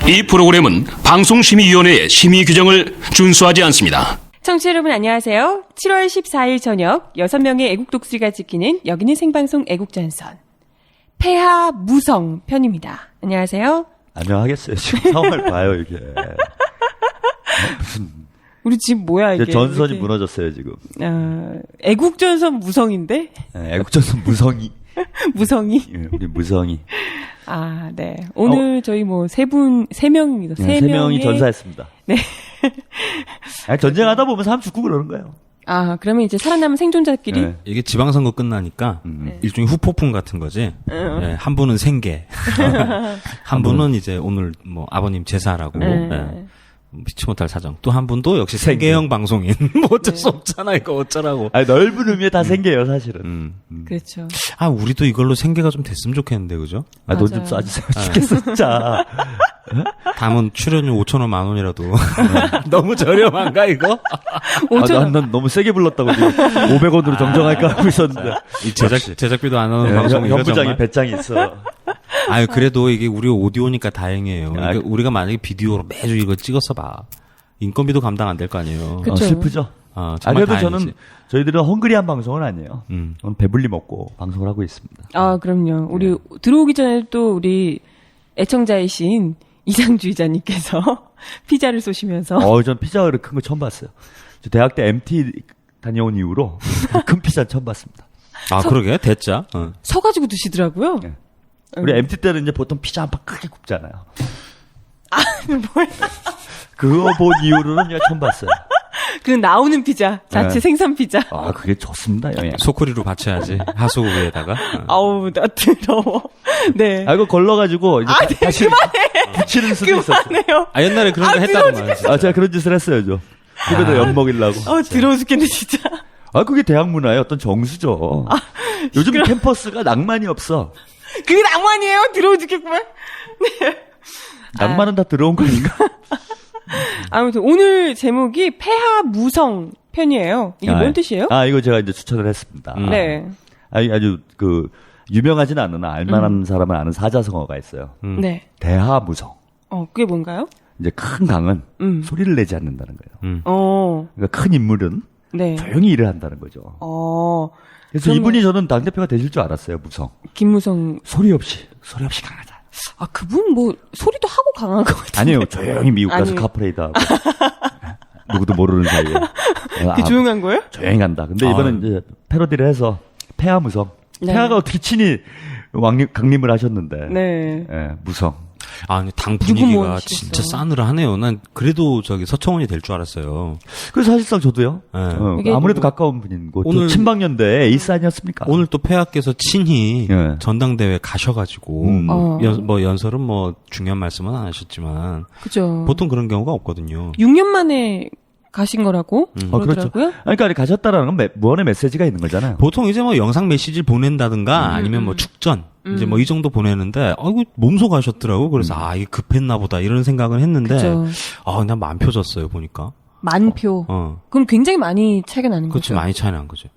이 프로그램은 방송심의위원회의 심의 규정을 준수하지 않습니다. 청취자 여러분 안녕하세요. 7월 14일 저녁 6명의 애국 독수리가 지키는 여기는 생방송 애국전선 폐하 무성 편입니다. 안녕하세요. 안녕하겠어요. 지금 상황을 봐요, 이게. 무슨. 우리 집 뭐야, 이게. 전선이 이렇게. 무너졌어요, 지금. 애국전선 무성인데? 네, 애국전선 무성이. 무성이? 우리 무성이. 아, 네. 오늘 저희 세 명입니다. 세 명이 전사했습니다. 네. 아니, 전쟁하다 보면 사람 죽고 그러는 거예요. 아, 그러면 이제 살아남은 생존자끼리? 네. 이게 지방선거 끝나니까 일종의 후폭풍 같은 거지. 예, 한 분은 생계, 한 분은 이제 오늘 뭐 아버님 제사라고 예, 미치 못할 사정. 또 한 분도 역시 세계형 방송인. 뭐 어쩔 수 없잖아 이거 어쩌라고. 아니, 넓은 의미에 다 생겨요, 사실은. 그렇죠. 아 우리도 이걸로 생계가 좀 됐으면 좋겠는데 그죠? 아, 돈 좀 쏴주세요. 죽겠어, 진짜. 담은 출연료 5,000원 10,000원이라도 너무 저렴한가 이거? 난 너무 세게 불렀다고 지금 500원으로 정정할까 하고 있었는데. 이 제작비도 안 하는 방송이가 현부장이 정말. 배짱이 있어. 아유 그래도 이게 우리 오디오니까 다행이에요. 그러니까 우리가 만약에 비디오로 매주 이거 찍어서 봐. 인건비도 감당 안 될 거 아니에요. 그쵸. 슬프죠? 정말 그래도 다행이지. 저희들은 헝그리한 방송은 아니에요. 오늘 배불리 먹고 방송을 하고 있습니다. 아, 그럼요. 우리 들어오기 전에 또 우리 애청자이신 이상주의자님께서 피자를 쏘시면서. 전 피자를 큰 거 처음 봤어요. 저 대학 때 MT 다녀온 이후로 큰 피자 처음 봤습니다. 아 그러게 대짜. 서가지고 드시더라고요. 네. 우리 MT 때는 이제 보통 피자 한 판 크게 굽잖아요. 뭐야. 그거 본 이후로는 제가 처음 봤어요. 그 나오는 피자, 자체 네. 생산 피자. 아, 그게 좋습니다, 영양. 소쿠리로 받쳐야지 하수 위에다가. 아우, 나 더러워. 네. 이거 걸러가지고 이제 다시 붙이는 수도 있었어요. 그만해요. 아 옛날에 그런 거 했다더만. 제가 그런 짓을 했어요, 저. 집에다 엿 먹이려고. 더러워 죽겠네, 진짜. 그게 대학 문화의 어떤 정수죠. 요즘 캠퍼스가 낭만이 없어. 그게 낭만이에요? 더러워 죽겠구만. 네. 낭만은 다 들어온 거니까. 아무튼 오늘 제목이 폐하 무성 편이에요. 이게 뭔 뜻이에요? 이거 제가 이제 추천을 했습니다. 네. 아주 유명하진 않으나 알만한 사람은 아는 사자성어가 있어요. 네. 대하무성. 그게 뭔가요? 이제 큰 강은 소리를 내지 않는다는 거예요. 그러니까 큰 인물은 네. 조용히 일을 한다는 거죠. 그래서 이분이 저는 당대표가 되실 줄 알았어요, 무성. 김무성. 소리 없이 강하다. 그분 소리도 하고 강한 것 같아요. 아니에요, 조용히 미국 가서 카프레이드 하고. 누구도 모르는 사이에. 그게 조용한 거예요? 조용히 간다. 근데 이번엔 이제 패러디를 해서 폐하무성. 네. 폐하가 어떻게 친히 강림을 하셨는데. 네. 무성. 근데 당 누구 분위기가 모시겠어. 진짜 싸늘하네요. 난 그래도 서청원이 될 줄 알았어요. 그래서 사실상 저도요. 네. 아무래도 가까운 분이고 오늘 친박연대 에이스 아니었습니까? 오늘 또 폐하께서 친히 네. 전당대회 가셔가지고 연설은 뭐 중요한 말씀은 안 하셨지만 그죠. 보통 그런 경우가 없거든요. 6년 만에 가신 거라고 그렇죠. 그러더라고요. 그러니까 가셨다라는 건 무언의 메시지가 있는 거잖아요. 보통 이제 뭐 영상 메시지를 보낸다든가 아니면 뭐 축전 이제 뭐 이 정도 보내는데 아이고 몸소 가셨더라고. 그래서 이게 급했나 보다 이런 생각을 했는데 그죠. 그냥 만 표 졌어요 보니까. 만 표. 그럼 굉장히 많이 차이가 나는 그렇죠. 거죠. 많이 차이 난 거죠.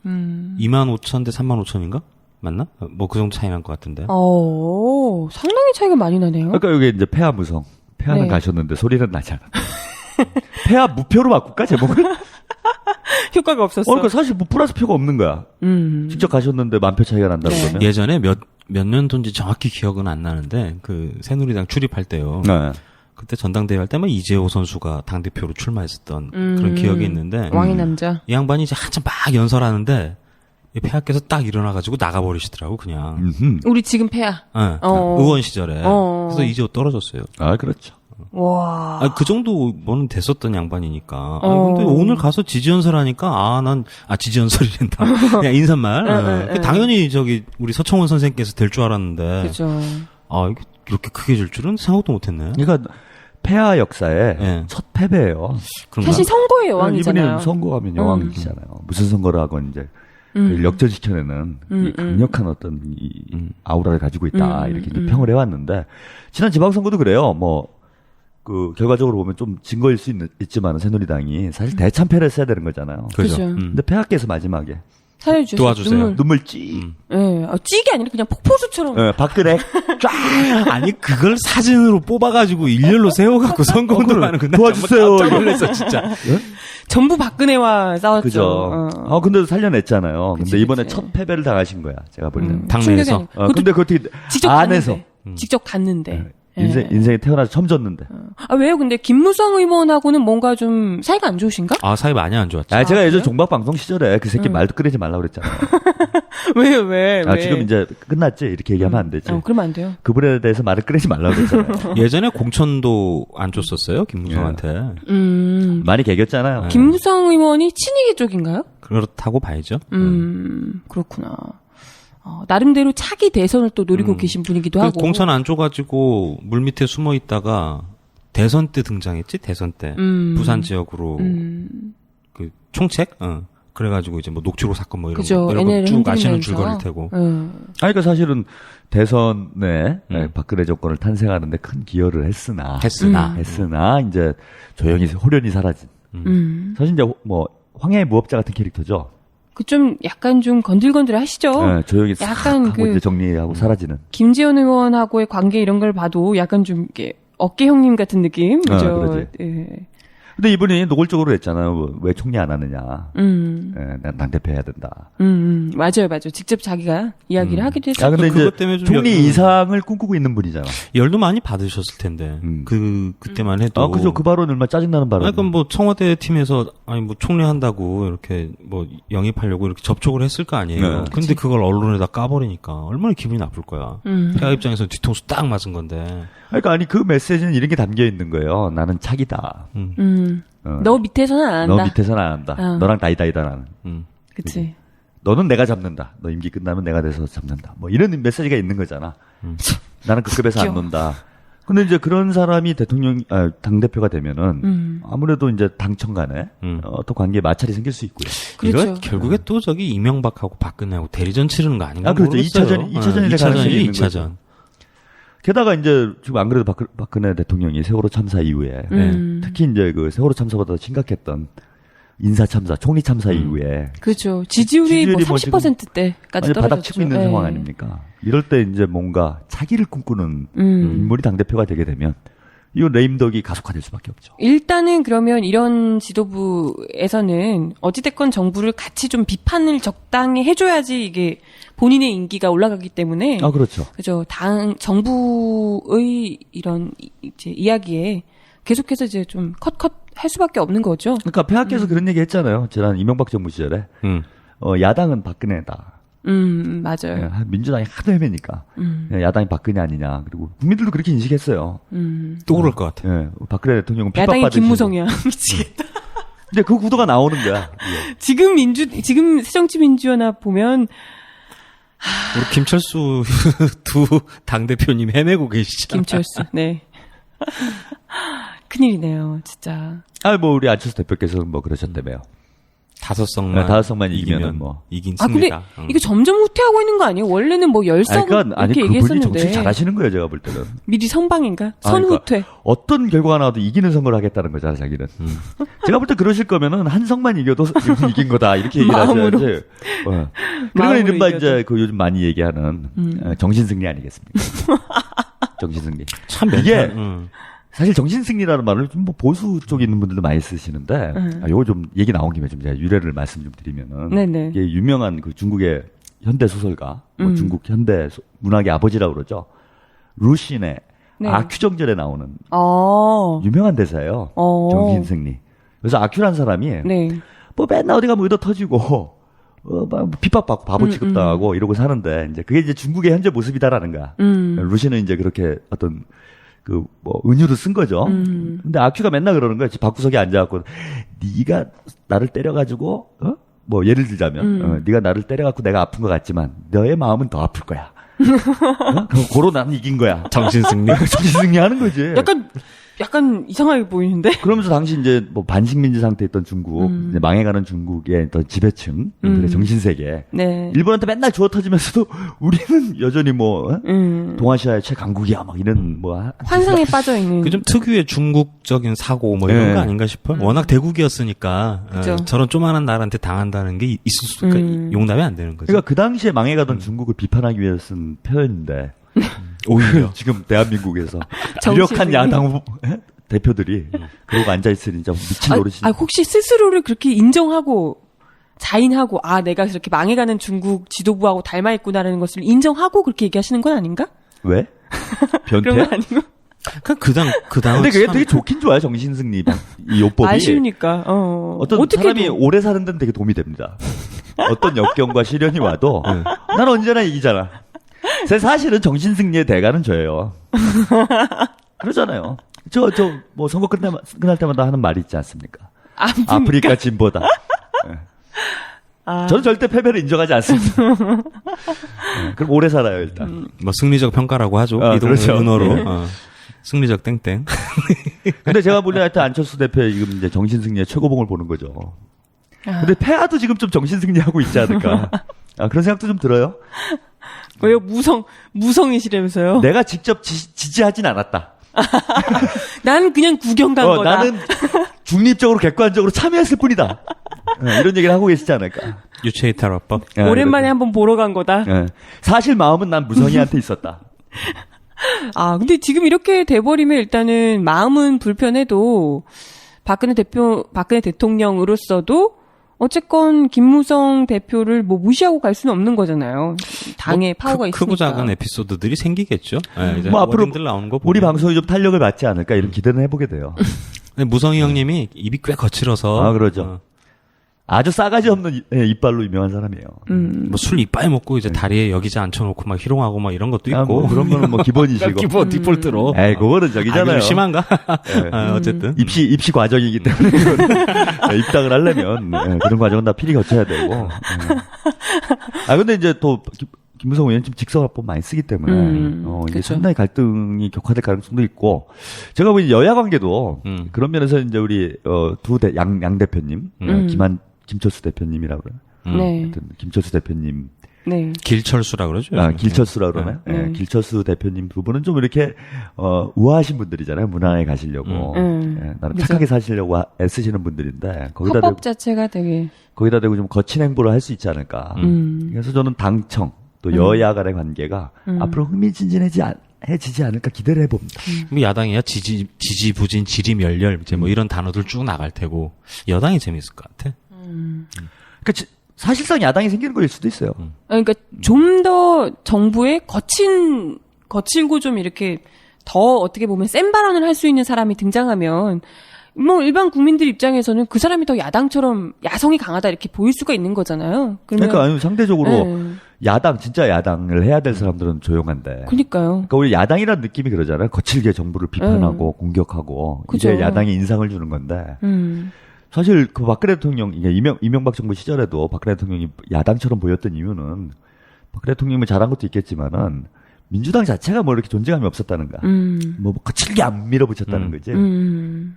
25,000 대 35,000인가? 맞나? 뭐 그 정도 차이 난 것 같은데. 상당히 차이가 많이 나네요. 그러니까 여기 이제 폐하무성. 폐하는 네. 가셨는데 소리는 나지 않았다. 폐하 무표로 바꿀까 제목을? 효과가 없었어. 그러니까 사실 뭐 플러스 표가 없는 거야. 직접 가셨는데 만 표 차이가 난다는 네. 거면. 예전에 몇 년도인지 정확히 기억은 안 나는데 그 새누리당 출입할 때요. 네. 그때 전당대회 할 때만 이재호 선수가 당대표로 출마했었던 그런 기억이 있는데 왕의 남자. 이 양반이 이제 한참 막 연설하는데 이 폐하께서 딱 일어나가지고 나가버리시더라고 그냥. 우리 지금 폐하. 네, 의원 시절에. 그래서 이재호 떨어졌어요. 그렇죠. 와. 그 정도 뭐는 됐었던 양반이니까. 근데 오늘 가서 지지연설 하니까 난 지지연설이란다. 그냥 인사말. 당연히 우리 서청원 선생님께서 될 줄 알았는데. 그죠. 이렇게 크게 질 줄은 생각도 못했네. 그러니까 폐하 역사의 네. 첫 패배예요. 그런가? 사실 선거의 여왕이잖아요. 이분이 선거하면 여왕이시잖아요. 무슨 선거를 하건 이제 역전시켜내는 이 강력한 어떤 아우라를 가지고 있다 이렇게 이제 평을 해왔는데 지난 지방선거도 그래요. 결과적으로 보면 좀 증거일 수 있지만 새누리당이 사실 대참패를 했어야 되는 거잖아요. 그죠. 그죠. 근데 폐하께서 마지막에 살려주셨어요. 도와주세요. 눈물 찌. 예, 찌게 아니라 그냥 폭포수처럼. 예, 박근혜 쫙. 아니 그걸 사진으로 뽑아가지고 일렬로 세워갖고 선거운동하는 거 도와주세요. 깜짝 놀랐어 진짜. 전부 박근혜와 싸웠죠. 그죠. 근데 살려냈잖아요. 근데 그치, 이번에 그치. 첫 패배를 당하신 거야. 제가 볼 때는. 당내에서. 근데 그 어떻게 직접 안에서 갔는데. 직접 갔는데. 예. 인생에 태어나서 처음 졌는데. 왜요? 근데 김무성 의원하고는 뭔가 좀 사이가 안 좋으신가? 아 사이 많이 안 좋았지. 제가 예전 그래요? 종박 방송 시절에 그 새끼 말도 꺼내지 말라고 그랬잖아요. 왜요? 왜? 지금 이제 끝났지? 이렇게 얘기하면 안 되지. 그러면 안 돼요. 그분에 대해서 말을 꺼내지 말라고 그랬잖아요. 예전에 공천도 안 줬었어요 김무성한테. 많이 개겼잖아요. 김무성 의원이 친이계 쪽인가요? 그렇다고 봐야죠. 그렇구나. 나름대로 차기 대선을 또 노리고 계신 분이기도 그 하고. 공천 안 줘가지고 물 밑에 숨어 있다가 대선 때 등장했지. 대선 때 부산 지역으로 그 총책. 그래가지고 이제 뭐 녹취록 사건 뭐 이런 그죠. 거 NLL 쭉 아시는 흔들면서. 줄거리일 테고. 그러니까 사실은 대선에 박근혜 정권을 탄생하는데 큰 기여를 했으나 이제 조용히 호련히 사라진. 사실 이제 뭐 황야의 무법자 같은 캐릭터죠. 그 좀 약간 좀 건들건들 하시죠. 네, 조용히 싹 약간 하고 이제 정리하고 사라지는. 김재원 의원하고의 관계 이런 걸 봐도 약간 좀 이렇게 어깨 형님 같은 느낌. 그죠. 그러지. 예. 근데 이분이 노골적으로 했잖아요. 왜 총리 안 하느냐. 난 당대표 해야 된다. 맞아요. 직접 자기가 이야기를 하기도 했어요. 근데 그것 이제 때문에 좀 총리 이상을 꿈꾸고 있는 분이잖아. 열도 많이 받으셨을 텐데. 그때만 해도. 그죠. 그 발언 얼마나 짜증나는 발언. 그러니까 뭐 청와대 팀에서 뭐 총리 한다고 이렇게 뭐 영입하려고 이렇게 접촉을 했을 거 아니에요. 근데 그걸 언론에다 까버리니까 얼마나 기분이 나쁠 거야. 폐하 입장에서 뒤통수 딱 맞은 건데. 그러니까 그 메시지는 이런 게 담겨 있는 거예요. 나는 차기다. 너 밑에서는 안 한다. 너 밑에서는 안 한다. 너랑 다이다이다 나는. 그치. 너는 내가 잡는다. 너 임기 끝나면 내가 돼서 잡는다. 뭐 이런 메시지가 있는 거잖아. 나는 그 급에서 안 논다. 근데 이제 그런 사람이 당대표가 되면은 아무래도 이제 당청 간에 또 관계에 마찰이 생길 수 있고요. 그렇죠. 이거 결국에 또 저기 이명박하고 박근혜하고 대리전 치르는 거 아닌가 그렇죠. 모르겠어요. 2차전이 가능성이 있는 2차전. 거죠. 게다가 이제 지금 안 그래도 박근혜 대통령이 세월호 참사 이후에 특히 이제 그 세월호 참사보다 심각했던 인사 참사, 총리 참사 이후에 그렇죠. 지지율이 뭐 뭐 30%대까지 떨어졌죠. 바닥치고 있는 상황 아닙니까? 이럴 때 이제 뭔가 차기를 꿈꾸는 인물이 당대표가 되게 되면 이 레임덕이 가속화될 수밖에 없죠. 일단은 그러면 이런 지도부에서는 어찌됐건 정부를 같이 좀 비판을 적당히 해줘야지 이게 본인의 인기가 올라가기 때문에. 그렇죠. 그죠. 정부의 이런 이제 이야기에 계속해서 이제 좀 컷 할 수밖에 없는 거죠. 그러니까 폐하께서 그런 얘기 했잖아요. 지난 이명박 정부 시절에. 야당은 박근혜다. 맞아요. 민주당이 하도 헤매니까. 야당이 박근혜 아니냐. 그리고 국민들도 그렇게 인식했어요. 또 그럴 것 같아. 박근혜 대통령은 야당이 핍박받으시고. 김무성이야. 미치겠다. 이제 그 구도가 나오는 거야. 지금 새정치민주연합 보면 우리 김철수 두 당대표님 헤매고 계시잖아요. 김철수. 네. 큰일이네요, 진짜. 뭐 우리 안철수 대표께서는 뭐 그러셨다며요. 5석만 이기면은 뭐. 이긴 근데 승리다. 이게 점점 후퇴하고 있는 거 아니에요? 원래는 뭐 10석 그러니까 이렇게 그분이 얘기했었는데. 정치 잘하시는 거예요, 제가 볼 때는. 미리 선방인가? 선후퇴. 그러니까 어떤 결과가 나와도 이기는 선거를 하겠다는 거잖아, 자기는. 제가 볼 때 그러실 거면은 한 석만 이겨도 이긴 거다 이렇게 얘기를 마음으로. 하셔야지. 그리고 마음으로 이른바 이겨도. 이제 그 요즘 많이 얘기하는 정신승리 아니겠습니까? 정신승리. 참 이게 사실 정신승리라는 말을 좀 뭐 보수 쪽에 있는 분들도 많이 쓰시는데, 요거 좀 얘기 나온 김에 좀 제가 유래를 말씀 좀 드리면은, 네네. 이게 유명한 그 중국의 현대 소설가, 뭐 중국 현대 문학의 아버지라고 그러죠. 루신의 네. 아큐정절에 나오는 유명한 유명한 대사예요. 정신승리. 그래서 아큐란 사람이 네. 뭐 맨날 어디 가면 의도 터지고, 막 핍박받고 바보 취급당하고 이러고 사는데, 이제 그게 이제 중국의 현재 모습이다라는 거야. 루신은 이제 그렇게 어떤 뭐 은유로 쓴 거죠. 근데 아큐가 맨날 그러는 거야. 집 밥구석에 앉아갖고 네가 나를 때려가지고 뭐 예를 들자면 네가 나를 때려갖고 내가 아픈 것 같지만 너의 마음은 더 아플 거야. 그럼 고로 나는 이긴 거야. 정신승리. 정신승리하는 거지. 약간 약간 이상하게 보이는데? 그러면서 당시 이제 뭐 반식민지 상태였던 중국, 이제 망해가는 중국의 어떤 지배층들의 정신세계. 네. 일본한테 맨날 주워 터지면서도 우리는 여전히 뭐 동아시아의 최강국이야 막 이런 뭐 환상에 빠져 있는. 그 좀 특유의 중국적인 사고 뭐 이런 네. 거 아닌가 싶어요. 워낙 대국이었으니까 그죠. 저런 조만한 나라한테 당한다는 게 있을 수, 그러니까 용납이 안 되는 거죠. 그러니까 그 당시에 망해가던 중국을 비판하기 위해서 쓴 표현인데 오히려 지금 대한민국에서 정치적인- 유력한 야당 후보, 대표들이 그러고 앉아있으니 진짜 미친 노릇이지. 혹시 스스로를 그렇게 인정하고 자인하고 내가 저렇게 망해가는 중국 지도부하고 닮아있구나라는 것을 인정하고 그렇게 얘기하시는 건 아닌가? 왜? 그런 변태? 건 아니고. 그 당은 근데 그게 참- 되게 좋긴 좋아요. 정신승리 이 요법이. 아쉬우니까. 어떤 어떻게 사람이 오래 사는 데는 되게 도움이 됩니다. 어떤 역경과 시련이 와도 난 언제나 이기잖아. 제 사실은 정신승리의 대가는 저예요. 그러잖아요. 뭐 선거 끝날 때마다 하는 말이 있지 않습니까? 아프리카 진보다. 저는 절대 패배를 인정하지 않습니다. 그럼 오래 살아요, 일단. 뭐 승리적 평가라고 하죠. 이동 그렇죠. 은어로. 네. 승리적 땡땡. 근데 제가 보기엔 하여튼 안철수 대표의 지금 이제 정신승리의 최고봉을 보는 거죠. 근데 폐하도 지금 좀 정신승리하고 있지 않을까. 그런 생각도 좀 들어요. 왜요? 무성이시라면서요? 내가 직접 지지하진 않았다. 난 그냥 구경 간 거다. 나는 중립적으로 객관적으로 참여했을 뿐이다. 이런 얘기를 하고 계시지 않을까. 유체이탈화법. 오랜만에 한번 보러 간 거다. 사실 마음은 난 무성이한테 있었다. 근데 지금 이렇게 돼버리면 일단은 마음은 불편해도 박근혜 대통령으로서도 어쨌건 김무성 대표를 뭐 무시하고 갈 수는 없는 거잖아요. 당에 파워가 있으니까. 크고 작은 에피소드들이 생기겠죠. 이제 뭐 앞으로 어른들 나오는 거 우리 보면. 방송이 좀 탄력을 받지 않을까 이런 기대는 해보게 돼요. 근데 무성희 형님이 입이 꽤 거칠어서. 그러죠. 아주 싸가지 없는 이빨로 유명한 사람이에요. 뭐 술 이빨 먹고 이제 다리에 여기자 앉혀놓고 막 희롱하고 막 이런 것도 있고. 뭐 그런 거는 뭐 기본이시고. 기본 디폴트로. 에이, 그거는 저기잖아요. 그럼 심한가? 네. 어쨌든. 입시 과정이기 때문에 그거는 입당을 하려면 그런 과정은 다 필히 거쳐야 되고. 근데 이제 또 김무성 의원은 지금 직선화법 많이 쓰기 때문에 이게 그쵸. 상당히 갈등이 격화될 가능성도 있고 제가 보기엔 여야 관계도 그런 면에서 이제 우리 양 대표님 김철수 대표님이라고 그래요. 네. 하여튼 김철수 대표님 네. 길철수라 그러죠. 길철수라 그러나요? 네. 길철수 대표님 두 분은 좀 이렇게 우아하신 분들이잖아요. 문화에 가시려고 나는 착하게 사시려고 애쓰시는 분들인데 헌법 자체가 되게 거기다 대고 좀 거친 행보를 할 수 있지 않을까. 그래서 저는 당청 또 여야 간의 관계가 앞으로 흥미진진해지지 않을까 기대를 해봅니다. 뭐 야당이야 지지부진 지리멸렬 이제 뭐 이런 단어들 쭉 나갈 테고 여당이 재밌을 것 같아. 그러니까 사실상 야당이 생기는 거일 수도 있어요. 그러니까 좀 더 정부에 거칠고 좀 이렇게 더 어떻게 보면 센 발언을 할 수 있는 사람이 등장하면 뭐 일반 국민들 입장에서는 그 사람이 더 야당처럼 야성이 강하다 이렇게 보일 수가 있는 거잖아요. 그러니까 아니, 상대적으로 네. 진짜 야당을 해야 될 사람들은 조용한데. 그러니까요. 그러니까 우리 야당이라는 느낌이 그러잖아요. 거칠게 정부를 비판하고 공격하고 그죠. 이제 야당이 인상을 주는 건데. 사실 그 박근혜 대통령 이게 이명박 정부 시절에도 박근혜 대통령이 야당처럼 보였던 이유는 박근혜 대통령이 잘한 것도 있겠지만은 민주당 자체가 뭐 이렇게 존재감이 없었다는가. 뭐 거칠게 안 밀어붙였다는 거지.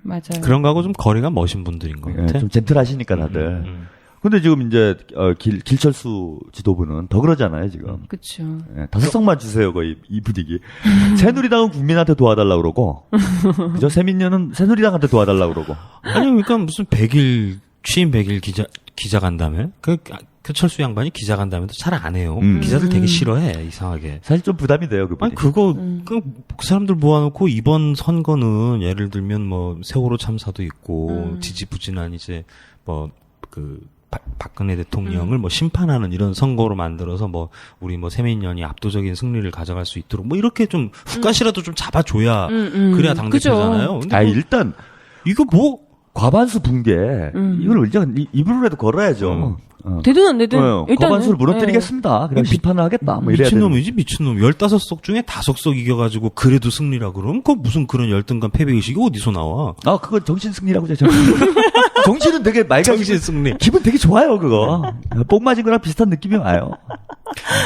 맞아요. 그런 거하고 좀 거리가 멋진 분들인 것 같아. 좀 젠틀하시니까 다들. 근데 지금 이제 길철수 지도부는 더 그러잖아요 지금. 그렇죠. 5석만 주세요 거의 이 분위기. 새누리당은 국민한테 도와달라 그러고, 그죠? 새민련은 새누리당한테 도와달라 그러고. 아니 그러니까 무슨 취임 100일 기자간담회? 그 철수 양반이 기자간담회도 잘 안 해요. 기자들 되게 싫어해 이상하게. 사실 좀 부담이 돼요 그분이. 아니 그거 그 사람들 모아놓고 이번 선거는 예를 들면 뭐 세월호 참사도 있고 지지부진한 이제 뭐 박근혜 대통령을 뭐 심판하는 이런 선거로 만들어서 뭐 우리 뭐 새민련이 압도적인 승리를 가져갈 수 있도록 뭐 이렇게 좀 후가시라도 좀 잡아줘야 그래야 당대표잖아요. 근데 뭐 일단 이거 뭐 과반수 붕괴 이걸 입으로라도 걸어야죠. 되든 안 되든 일단 과반수를 무너뜨리겠습니다. 그냥 비판을 하겠다. 뭐 이래야 미친놈이지 미친놈. 15석 중에 5석 이겨가지고 그래도 승리라 그러면 그 무슨 그런 열등감 패배의식이 어디서 나와? 그건 정신승리라고 제가 정신은 되게 맑아지고 정신승리. 기분 되게 좋아요 그거. 뽕 맞은 거랑 비슷한 느낌이 와요.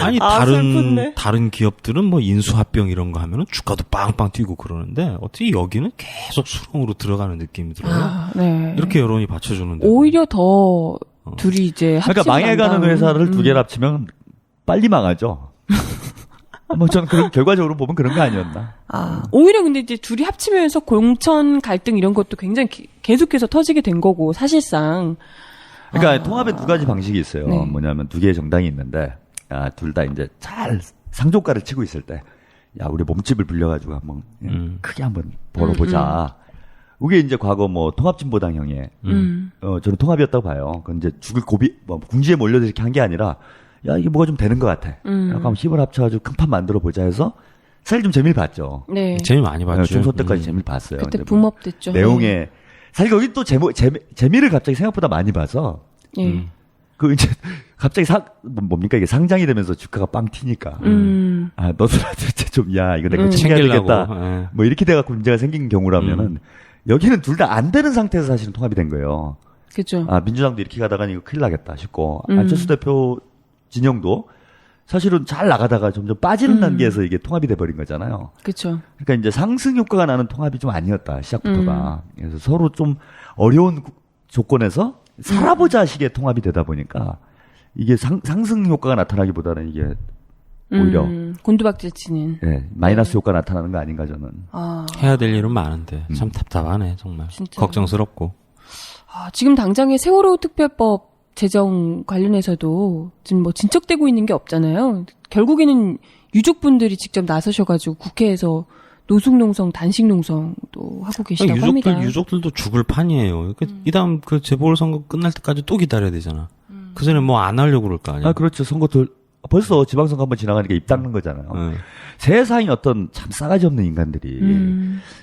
아니 아, 슬픈데. 다른 기업들은 뭐 인수합병 이런 거 하면은 주가도 빵빵 뛰고 그러는데 어떻게 여기는 계속 수렁으로 들어가는 느낌이 들어요. 아, 네. 이렇게 여론이 받쳐주는데 오히려 더 둘이 이제 합치고 그러니까 망해가는 난 다음. 회사를 두 개를 합치면 빨리 망하죠. 뭐 저는 그런 결과적으로 보면 그런 거 아니었나. 아, 오히려 근데 이제 둘이 합치면서 공천 갈등 이런 것도 굉장히 계속해서 터지게 된 거고, 사실상. 그러니까 통합에 두 가지 방식이 있어요. 네. 뭐냐면 두 개의 정당이 있는데, 둘 다 이제 잘 상종가를 치고 있을 때, 야, 우리 몸집을 불려가지고 한번 크게 한번 벌어보자. 그게 이제 과거 뭐 통합진보당형의, 저는 통합이었다고 봐요. 그건 이제 죽을 궁지에 몰려서 이렇게 한 게 아니라, 야, 이게 뭐가 좀 되는 것 같아. 약간 힘을 합쳐가지고 큰 판 만들어 보자 해서, 사실 좀 재미를 봤죠. 네. 재미 많이 봤죠. 중소 때까지 재미를 봤어요. 그때 근데 붐업됐죠. 내용에, 사실 거기 또 재미를 갑자기 생각보다 많이 봐서, 예. 그 이제 갑자기 뭡니까 이게 상장이 되면서 주가가 빵 튀니까 아 너들한테 좀 야 이거 내가 챙겨야 되겠다 예. 뭐 이렇게 돼갖고 문제가 생긴 경우라면은 여기는 둘 다 안 되는 상태에서 사실은 통합이 된 거예요. 그죠. 아 민주당도 이렇게 가다가 이거 큰일 나겠다 싶고 안철수 대표 진영도 사실은 잘 나가다가 점점 빠지는 단계에서 이게 통합이 돼버린 거잖아요. 그죠. 그러니까 이제 상승 효과가 나는 통합이 좀 아니었다 시작부터가. 그래서 서로 좀 어려운 조건에서 살아보자 식의 통합이 되다 보니까 이게 상승 효과가 나타나기보다는 이게 오히려 곤두박질 치는. 마이너스 효과 나타나는 거 아닌가 저는. 아, 해야 될 일은 많은데 참 답답하네 정말. 진짜. 걱정스럽고. 지금 당장에 세월호 특별법 제정 관련해서도 지금 뭐 진척되고 있는 게 없잖아요. 결국에는 유족분들이 직접 나서셔가지고 국회에서 노숙농성, 단식농성도 하고 계시다고 합니다. 유족들도 죽을 판이에요. 이 다음 그 재보궐선거 끝날 때까지 또 기다려야 되잖아. 그 전에 뭐 안 하려고 그럴 거 아니야. 아 그렇죠. 벌써 지방선거 한번 지나가니까 입 닦는 거잖아요. 세상에 어떤 참 싸가지 없는 인간들이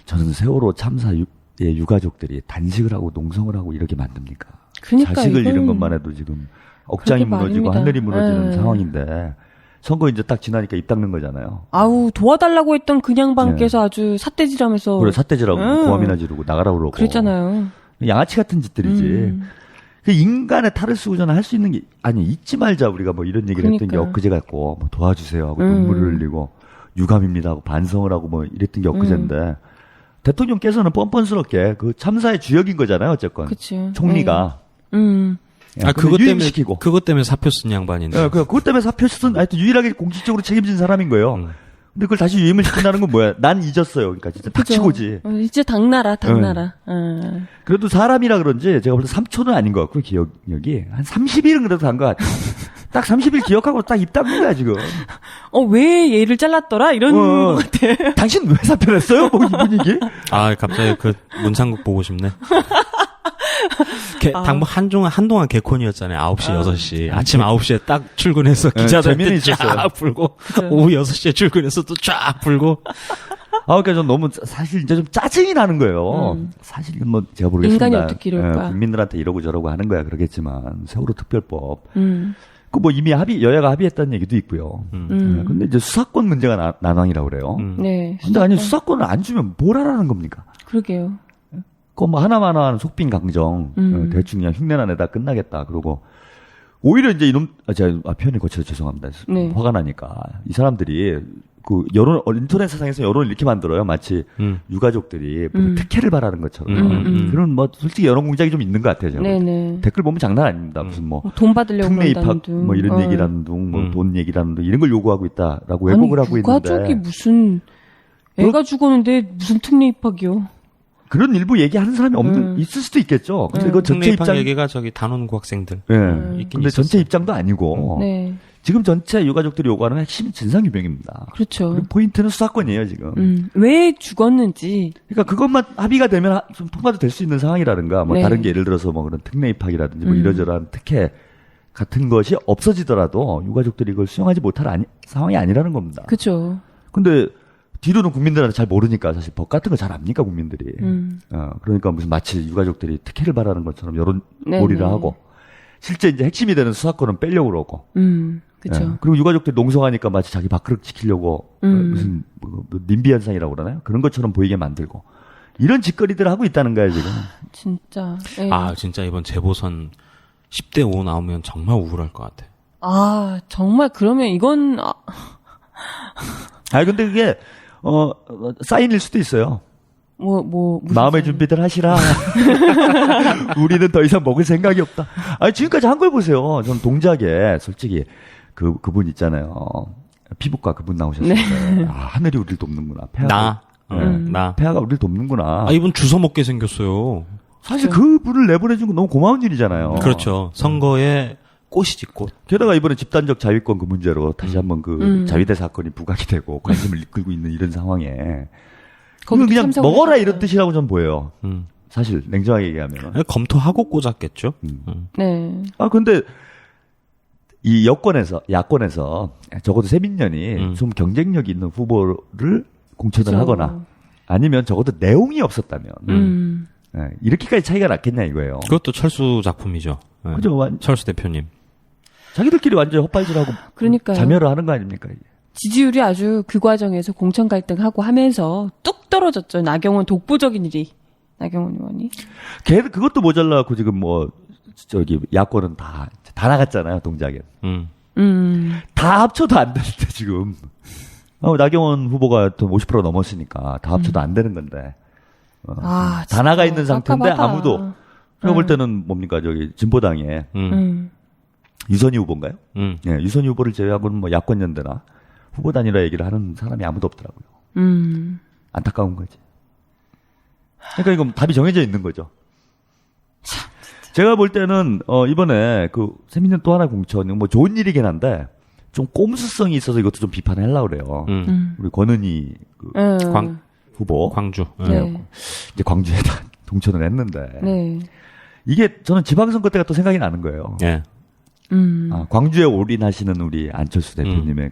저는 세월호 참사의 유가족들이 단식을 하고 농성을 하고 이렇게 만듭니까? 그러니까 자식을 이건 잃은 것만 해도 지금 억장이 그러게 무너지고 말입니다. 하늘이 무너지는 네. 상황인데 선거 이제 딱 지나니까 입 닦는 거잖아요. 아우 도와달라고 했던 그냥방께서 아주 삿대질하면서 그래 삿대질하고 고함이나 지르고 나가라고 그러고 그랬잖아요. 양아치 같은 짓들이지. 그 인간의 탈을 쓰고 저는 할 수 있는 게 아니 잊지 말자 우리가 뭐 이런 얘기를 했던 게 그러니까요. 엊그제 같고 뭐 도와주세요 하고 눈물을 흘리고 유감입니다 하고 반성을 하고 뭐 이랬던 게 엊그제인데 대통령께서는 뻔뻔스럽게 그 참사의 주역인 거잖아요 어쨌건 그치. 총리가 그것 때문에 사표 쓴 양반인데. 그것 때문에 사표 쓴 하여튼 유일하게 공식적으로 책임진 사람인 거예요. 근데 그걸 다시 유임을 시킨다는 건 뭐야? 난 잊었어요. 그러니까 진짜 닥치고지. 이제 당나라. 그래도 사람이라 그런지 제가 볼 때 3초는 아닌 것 같고 기억이 한 30일은 그래도 단 것 같아요. 딱 30일 기억하고 딱 입 닦는 거야 지금. 왜 얘를 잘랐더라? 이런 것 같아. 당신 왜 사표를 했어요? 뭐 이 분위기? 아 갑자기 그 문창국 보고 싶네. 당분 한동안 개콘이었잖아요. 9시, 6시. 아침 9시에 딱 출근해서 기자들한테 쫙 불고, 오후 6시에 출근해서 또 쫙 불고. 그러니까 전 너무 사실 이제 좀 짜증이 나는 거예요. 사실 뭐 제가 모르겠습니다. 인간이 어떻게 이럴까? 국민들한테 이러고 저러고 하는 거야 그러겠지만 세월호 특별법. 그 뭐 이미 여야가 합의했다는 얘기도 있고요. 근데 이제 수사권 문제가 난항이라고 그래요. 네. 근데 아니 수사권을 안 주면 뭘 하라는 겁니까? 그러게요. 그거 뭐 하나만 하는 속빈 강정 대충 그냥 흉내나 내다 끝나겠다. 그러고 오히려 이제 이놈 제가 표현이 거쳐서 죄송합니다. 네. 화가 나니까 이 사람들이 그 인터넷 세상에서 여론을 이렇게 만들어요. 마치 유가족들이 뭐 특혜를 바라는 것처럼 그런 뭐 솔직히 여론 공작이 좀 있는 것 같아요. 제가. 네네. 댓글 보면 장난 아닙니다. 무슨 뭐 돈 받으려고 특례 입학 그런다는 둥. 뭐 이런 얘기라는 둥, 뭐 돈 얘기라는 둥 이런 걸 요구하고 있다라고 왜곡을 하고 있는데. 유가족이 무슨 애가 죽었는데 무슨 특례 입학이요? 그런 일부 얘기하는 사람이 있을 수도 있겠죠. 근데 그 전체 입장 얘기가 저기 단원고 학생들. 있긴 근데 있었어요. 전체 입장도 아니고. 네. 지금 전체 유가족들이 요구하는 핵심 진상규명입니다. 그렇죠. 포인트는 수사권이에요 지금. 왜 죽었는지. 그러니까 그것만 합의가 되면 좀 통과도 될 수 있는 상황이라든가 뭐 네. 다른 게 예를 들어서 뭐 그런 특례 입학이라든지 뭐 이러저러한 특혜 같은 것이 없어지더라도 유가족들이 이걸 수용하지 못할 상황이 아니라는 겁니다. 그렇죠. 근데 뒤로는 국민들한테 잘 모르니까 사실 법 같은 거 잘 압니까 국민들이. 그러니까 무슨 마치 유가족들이 특혜를 바라는 것처럼 여론몰이를 하고 실제 이제 핵심이 되는 수사권은 빼려고 그러고. 그렇죠. 그리고 유가족들이 농성하니까 마치 자기 밥그릇 지키려고 무슨 뭐 님비 현상이라고 그러나요? 그런 것처럼 보이게 만들고 이런 짓거리들을 하고 있다는 거예요 지금. 진짜. 네. 진짜 이번 재보선 10대 5 나오면 정말 우울할 것 같아. 아, 정말 그러면 이건 근데 그게 사인일 수도 있어요. 무슨 마음의 사인? 준비들 하시라. 우리는 더 이상 먹을 생각이 없다. 지금까지 한 걸 보세요. 전 동작에 솔직히 그분 있잖아요. 피부과 그분 나오셨어요. 네. 하늘이 우리를 돕는구나. 나. 폐하가 우리를 돕는구나. 이분 주워 먹게 생겼어요. 사실 그분을 내보내준 건 너무 고마운 일이잖아요. 그렇죠. 선거에 꽃이지, 꽃. 게다가 이번에 집단적 자위권 그 문제로 다시 한번 자위대 사건이 부각이 되고 관심을 이끌고 있는 이런 상황에 그건 그냥 먹어라 이런 뜻이라고 전 보여요. 사실 냉정하게 얘기하면. 검토하고 꽂았겠죠. 네. 근데 이 야권에서 적어도 세민년이 좀 경쟁력 있는 후보를 공천을 그렇죠. 하거나 아니면 적어도 내용이 없었다면 이렇게까지 차이가 났겠냐 이거예요. 그것도 철수 작품이죠. 네. 그죠? 철수 대표님. 자기들끼리 완전히 헛발질하고 그러니까요. 자멸을 하는 거 아닙니까? 이게. 지지율이 아주 그 과정에서 공천 갈등하고 하면서 뚝 떨어졌죠. 나경원 독보적인 일이. 나경원 의원이. 걔는 그것도 모자라고 지금 야권은 다 나갔잖아요, 동작에. 다 합쳐도 안 되는데, 지금. 나경원 후보가 50% 넘었으니까 다 합쳐도 안 되는 건데. 다 나가 있는 상태인데 깝깝하다. 아무도. 제가 볼 때는 뭡니까, 진보당에. 유선희 후보인가요? 예, 유선희 후보를 제외하고는 야권 연대나 후보 단일화 얘기를 하는 사람이 아무도 없더라고요. 안타까운 거지. 그러니까 이건 답이 정해져 있는 거죠. 제가 볼 때는 이번에 세민년 또 하나 공천 좋은 일이긴 한데 좀 꼼수성이 있어서 이것도 좀 비판하려고 그래요. 우리 권은희 후보 광주. 네. 이제 광주에다 동천을 했는데 네. 이게 저는 지방선거 때가 또 생각이 나는 거예요. 예. 광주에 올인하시는 우리 안철수 대표님의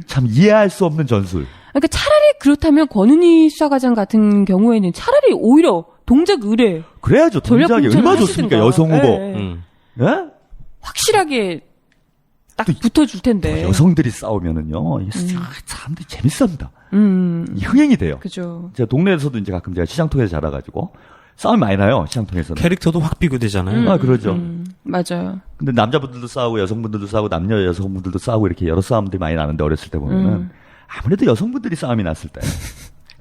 참 이해할 수 없는 전술. 그러니까 차라리 그렇다면 권은희 수사과장 같은 경우에는 차라리 오히려 동작 의뢰. 그래야죠. 전략 동작이 공천을 얼마나 좋습니까? 하시든가. 여성 후보. 네. 예? 확실하게 딱 붙어줄 텐데. 여성들이 싸우면은요, 이게 사람들이 재밌습니다. 이 흥행이 돼요. 그죠. 제가 동네에서도 이제 가끔 제가 시장통에서 자라가지고 싸움이 많이 나요. 시장통에서는. 캐릭터도 확 비교되잖아요. 그러죠. 맞아요. 근데 남자분들도 싸우고 여성분들도 싸우고 남녀 여성분들도 싸우고 이렇게 여러 싸움들이 많이 나는데 어렸을 때 보면은 아무래도 여성분들이 싸움이 났을 때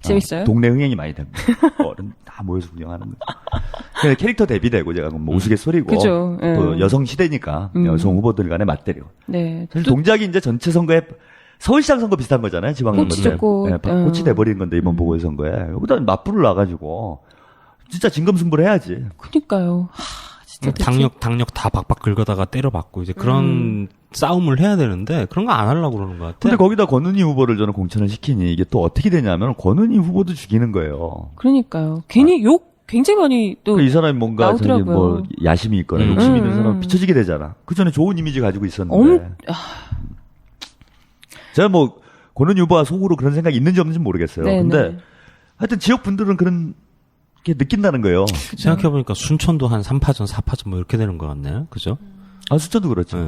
재밌어요? 동네 흥행이 많이 됩니다. 어른 다 모여서 구경하는 거죠. 근데 캐릭터 대비되고 제가 뭐 우스갯소리고 그죠. 예. 또 여성 시대니까 여성 후보들 간에 맞대려. 네. 사실 동작이 이제 전체 선거에 서울시장 선거 비슷한 거잖아요. 지방선거인데 꽃이죠, 꽃. 꽃이 돼버린 건데 이번 보궐선거에 여기다 맞불을 놔가지고 진짜 진검승부를 해야지. 그니까요. 진짜 당력 다 박박 긁어다가 때려박고 이제 그런 싸움을 해야 되는데 그런 거 안 하려고 그러는 것 같아. 근데 거기다 권은희 후보를 저는 공천을 시키니 이게 또 어떻게 되냐면 권은희 후보도 죽이는 거예요. 그러니까요. 괜히 욕 굉장히 많이 또 이 사람이 뭔가 나오더라고요. 야심이 있거나 욕심이 있는 사람 비춰지게 되잖아. 그 전에 좋은 이미지 가지고 있었는데. 제가 권은희 후보가 속으로 그런 생각이 있는지 없는지 모르겠어요. 네, 근데 네. 하여튼 지역 분들은 그런 게 느낀다는 거예요. 생각해보니까 순천도 한 3파전, 4파전 뭐 이렇게 되는 것 같네요. 그죠? 수천도 그렇죠. 네.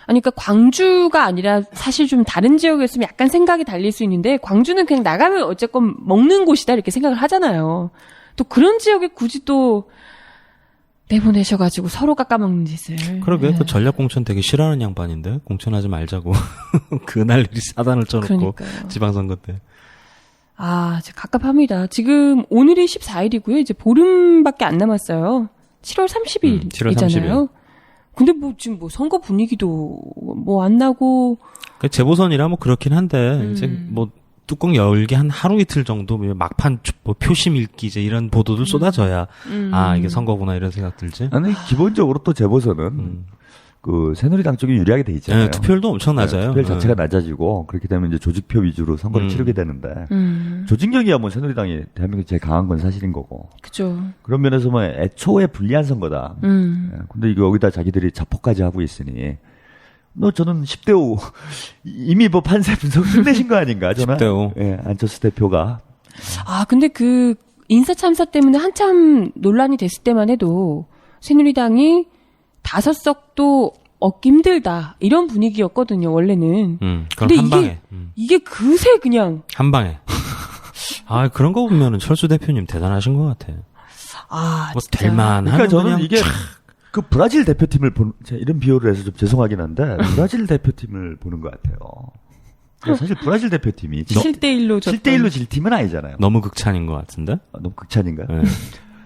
아니, 그러니까 광주가 아니라 사실 좀 다른 지역이었으면 약간 생각이 달릴 수 있는데 광주는 그냥 나가면 어쨌건 먹는 곳이다 이렇게 생각을 하잖아요. 또 그런 지역에 굳이 또 내보내셔가지고 서로 깎아먹는 짓을. 그러게 네. 그 전략 공천 되게 싫어하는 양반인데 공천하지 말자고 그날 일이 사단을 쳐놓고 그러니까요. 지방선거 때. 진짜 갑갑합니다. 지금 오늘이 14일이고요. 이제 보름밖에 안 남았어요. 7월 30일이잖아요. 7월 30일. 근데 지금 선거 분위기도 안 나고. 그 재보선이라 그렇긴 한데 이제 뚜껑 열기 한 하루 이틀 정도 막판 표심 읽기 이제 이런 보도들 쏟아져야 이게 선거구나 이런 생각 들지. 아니 기본적으로 또 재보선은 새누리당 쪽이 유리하게 돼 있잖아요. 네, 투표율도 엄청 낮아요. 투표율 자체가 낮아지고 그렇게 되면 이제 조직표 위주로 선거를 치르게 되는데 조직력이야 새누리당이 대한민국 제일 강한 건 사실인 거고. 그죠. 그런 면에서 애초에 불리한 선거다. 근데 이거 여기다 자기들이 자포까지 하고 있으니 저는 10대 5 이미 판세 분석 끝내신 거 아닌가 저는. 10대 5. 예, 안철수 대표가. 근데 그 인사 참사 때문에 한참 논란이 됐을 때만 해도 새누리당이 5석도 얻기 힘들다 이런 분위기였거든요 원래는. 그럼 근데 한 방에. 이게 그새 그냥 한 방에. 그런 거 보면은 철수 대표님 대단하신 것 같아. 진짜. 될만한. 그러니까 저는 이게 그 브라질 대표팀을 제가 이런 비유를 해서 좀 죄송하긴 한데 브라질 대표팀을 보는 것 같아요. 사실 브라질 대표팀이 7대1로 7대1로 질 팀은 아니잖아요. 너무 극찬인 것 같은데? 너무 극찬인가? 네.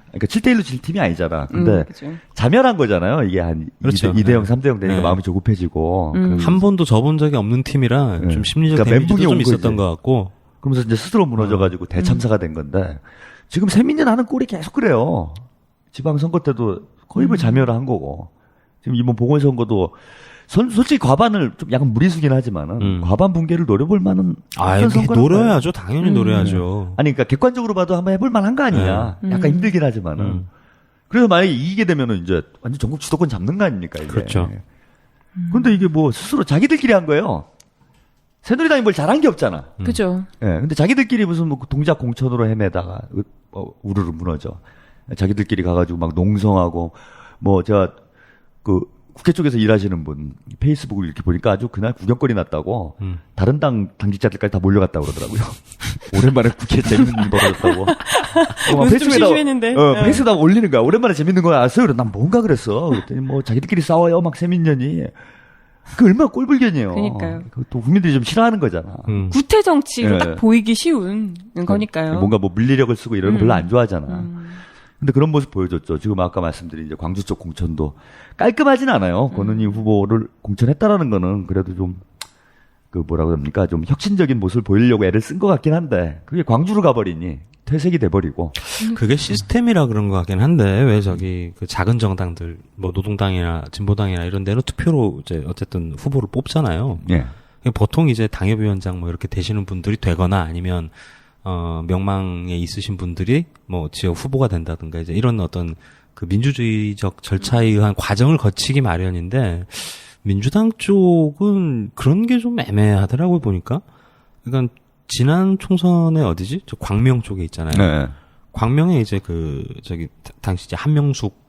그러니까 7대1로 질 팀이 아니잖아. 근데 그렇죠. 자멸한 거잖아요. 이게 한 그렇죠. 2대0, 3대0 되니까 네. 마음이 조급해지고. 한 번도 져본 적이 없는 팀이라 네. 좀 심리적 그러니까 데미지도 멘붕이 좀 온 있었던 거지. 것 같고. 그러면서 이제 스스로 무너져가지고 대참사가 된 건데 지금 세민이는 하는 꼴이 계속 그래요. 지방선거 때도 거의 뭐 자멸을 한 거고 지금 이번 보궐선거도 솔직히 과반을 좀 약간 무리수긴 하지만은 과반 붕괴를 노려볼 만한 아, 선거는 노려야죠. 당연히 노려야죠. 아니 그러니까 객관적으로 봐도 한번 해볼 만한 거 아니냐. 약간 힘들긴 하지만은 그래서 만약에 이기게 되면은 이제 완전 전국 주도권 잡는 거 아닙니까 이게. 그렇죠. 근데 이게 뭐 스스로 자기들끼리 한 거예요. 새누리당이 뭘 잘한 게 없잖아. 그죠. 예, 근데 자기들끼리 무슨 뭐 동작 공천으로 헤매다가 우르르 무너져. 자기들끼리 가가지고 막 농성하고 뭐 제가 그 국회 쪽에서 일하시는 분 페이스북을 이렇게 보니까 아주 그날 구경거리 났다고 다른 당 당직자들까지 다 몰려갔다고 그러더라고요. 오랜만에 국회 재밌는 일 벌어졌다고. 요새 좀 심심했는데. 페이스에다 올리는 거야. 오랜만에 재밌는 거 알았어요. 난 뭔가 그랬어. 그랬더니 뭐 자기들끼리 싸워요. 막 세민년이. 그 얼마나 꼴불견이에요. 그러니까요. 또 국민들이 좀 싫어하는 거잖아. 구태 정치로 예. 딱 보이기 쉬운 거니까요. 뭔가 뭐 물리력을 쓰고 이런 거 별로 안 좋아하잖아. 근데 그런 모습 보여줬죠. 지금 아까 말씀드린 이제 광주 쪽 공천도 깔끔하진 않아요. 권은희 후보를 공천했다라는 거는 그래도 좀 그 뭐라고 합니까? 좀 혁신적인 모습을 보이려고 애를 쓴 것 같긴 한데 그게 광주로 가버리니 퇴색이 돼버리고. 그게 시스템이라 그런 것 같긴 한데 왜 저기 그 작은 정당들 뭐 노동당이나 진보당이나 이런 데는 투표로 이제 어쨌든 후보를 뽑잖아요. 예. 보통 이제 당협위원장 뭐 이렇게 되시는 분들이 되거나 아니면 명망에 있으신 분들이 뭐 지역 후보가 된다든가 이제 이런 어떤 그 민주주의적 절차에 의한 과정을 거치기 마련인데 민주당 쪽은 그런 게 좀 애매하더라고요 보니까. 그러니까 지난 총선에 어디지? 저 광명 쪽에 있잖아요. 네. 광명에 이제 그 저기 당시 이제 한명숙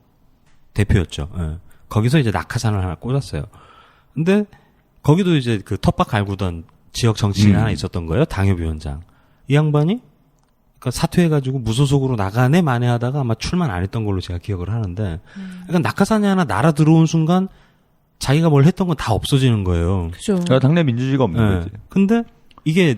대표였죠. 예. 거기서 이제 낙하산을 하나 꽂았어요. 근데 거기도 이제 그 텃밭 갈구던 지역 정치인이 하나 있었던 거예요. 당협위원장. 이 양반이 그러니까 사퇴해가지고 무소속으로 나가네 만에하다가 아마 출마 안 했던 걸로 제가 기억을 하는데, 그러니까 낙하산이 하나 날아 들어온 순간 자기가 뭘 했던 건 다 없어지는 거예요. 그죠. 당내 민주주의가 없는 네. 거지. 근데 이게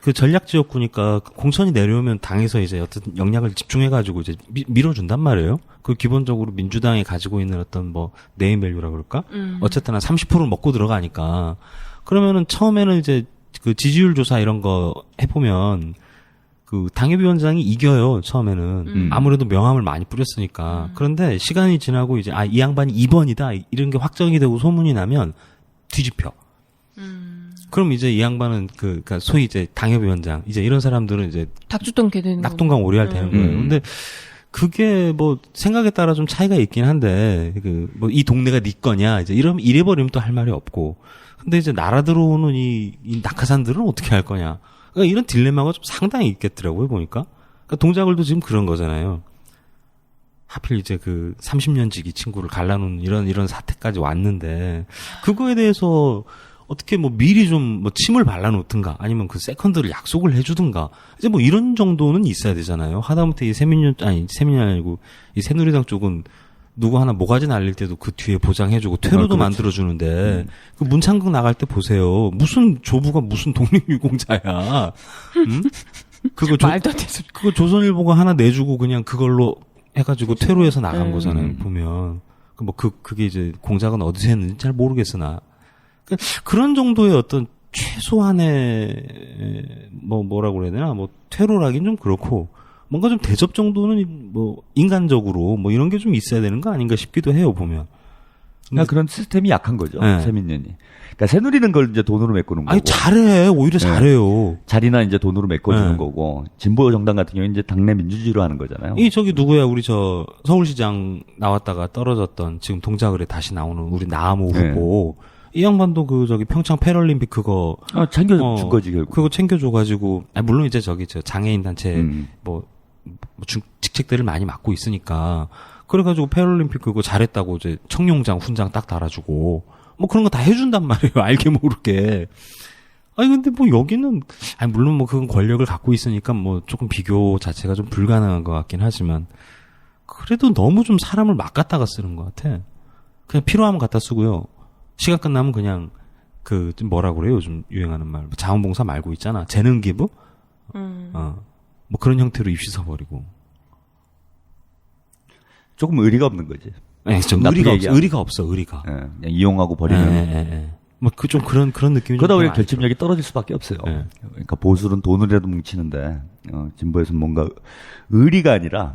그 전략 지역구니까 공천이 내려오면 당에서 이제 어떤 역량을 집중해가지고 이제 밀어준단 말이에요. 그 기본적으로 민주당이 가지고 있는 어떤 뭐 네임밸류라 그럴까? 어쨌든 한 30%를 먹고 들어가니까 그러면은 처음에는 이제 그 지지율 조사 이런 거 해보면 그 당협위원장이 이겨요. 처음에는 아무래도 명함을 많이 뿌렸으니까. 그런데 시간이 지나고 이제 이 양반이 2번이다 이런 게 확정이 되고 소문이 나면 뒤집혀. 그럼 이제 이 양반은 그러니까 소위 이제 당협위원장 이제 이런 사람들은 이제 닭주똥 개 되는 거. 낙동강 오리알 되는 거예요. 근데 그게 뭐 생각에 따라 좀 차이가 있긴 한데 그 뭐 이 동네가 네 거냐 이제 이래버리면 또 할 말이 없고. 근데 이제 날아 들어오는 이 낙하산들은 어떻게 할 거냐. 그러니까 이런 딜레마가 좀 상당히 있겠더라고요 보니까. 그러니까 동작을도 지금 그런 거잖아요. 하필 이제 그 30년 지기 친구를 갈라놓은 이런 사태까지 왔는데 그거에 대해서 어떻게 뭐 미리 좀 뭐 침을 발라놓든가 아니면 그 세컨드를 약속을 해주든가 이제 뭐 이런 정도는 있어야 되잖아요. 하다못해 세민이 아니고 이 새누리당 쪽은 누구 하나 모가지 날릴 때도 그 뒤에 보장해주고 퇴로도 만들어주는데 그 문창극 나갈 때 보세요. 무슨 조부가 무슨 독립유공자야. 응? 그거 말도 안 되는 소리. 그거 조선일보가 하나 내주고 그냥 그걸로 해가지고 퇴로해서 나간 거잖아요. 보면 그게 이제 공작은 어디서 했는지 잘 모르겠으나 그런 정도의 어떤 최소한의 뭐라고 그래야 되나 뭐 퇴로라긴 좀 그렇고. 뭔가 좀 대접 정도는 뭐 인간적으로 뭐 이런 게 좀 있어야 되는 거 아닌가 싶기도 해요 보면. 그러니까 그런 시스템이 약한 거죠. 네. 세민년이. 그러니까 새누리는 걸 이제 돈으로 메꾸는 거고. 아니 잘해 오히려 잘해요. 자리나 이제 돈으로 메꿔주는 거고 진보 정당 같은 경우는 이제 당내 민주주의로 하는 거잖아요. 이 저기 누구야 우리 저 서울시장 나왔다가 떨어졌던 지금 동작을에 다시 나오는 우리 나아모 후보. 이 양반도 그 저기 평창 패럴림픽 그거 챙겨준 거지 결국. 그거 챙겨줘가지고 물론 이제 저기 저 장애인 단체 직책들을 많이 맡고 있으니까 그래가지고 패럴림픽 그거 잘했다고 이제 청룡장 훈장 딱 달아주고 뭐 그런 거 다 해준단 말이에요. 알게 모르게. 아니 근데 뭐 여기는 물론 뭐 그건 권력을 갖고 있으니까 뭐 조금 비교 자체가 좀 불가능한 것 같긴 하지만 그래도 너무 좀 사람을 막 갖다가 쓰는 것 같아. 그냥 필요하면 갖다 쓰고요. 시간 끝나면 그냥 좀 뭐라 그래요? 요즘 유행하는 말. 자원봉사 말고 있잖아. 재능 기부? 뭐 그런 형태로 입시 써버리고. 조금 의리가 없는 거지. 네, 좀 나쁘게 의리가 없어. 의리가. 예, 그냥 이용하고 버리는. 뭐 좀 그런 느낌이 그러다 좀 보니 많이 결집력이 떨어질 수밖에 없어요. 네. 그러니까 보수는 돈으로라도 뭉치는데 진보에서는 뭔가 의리가 아니라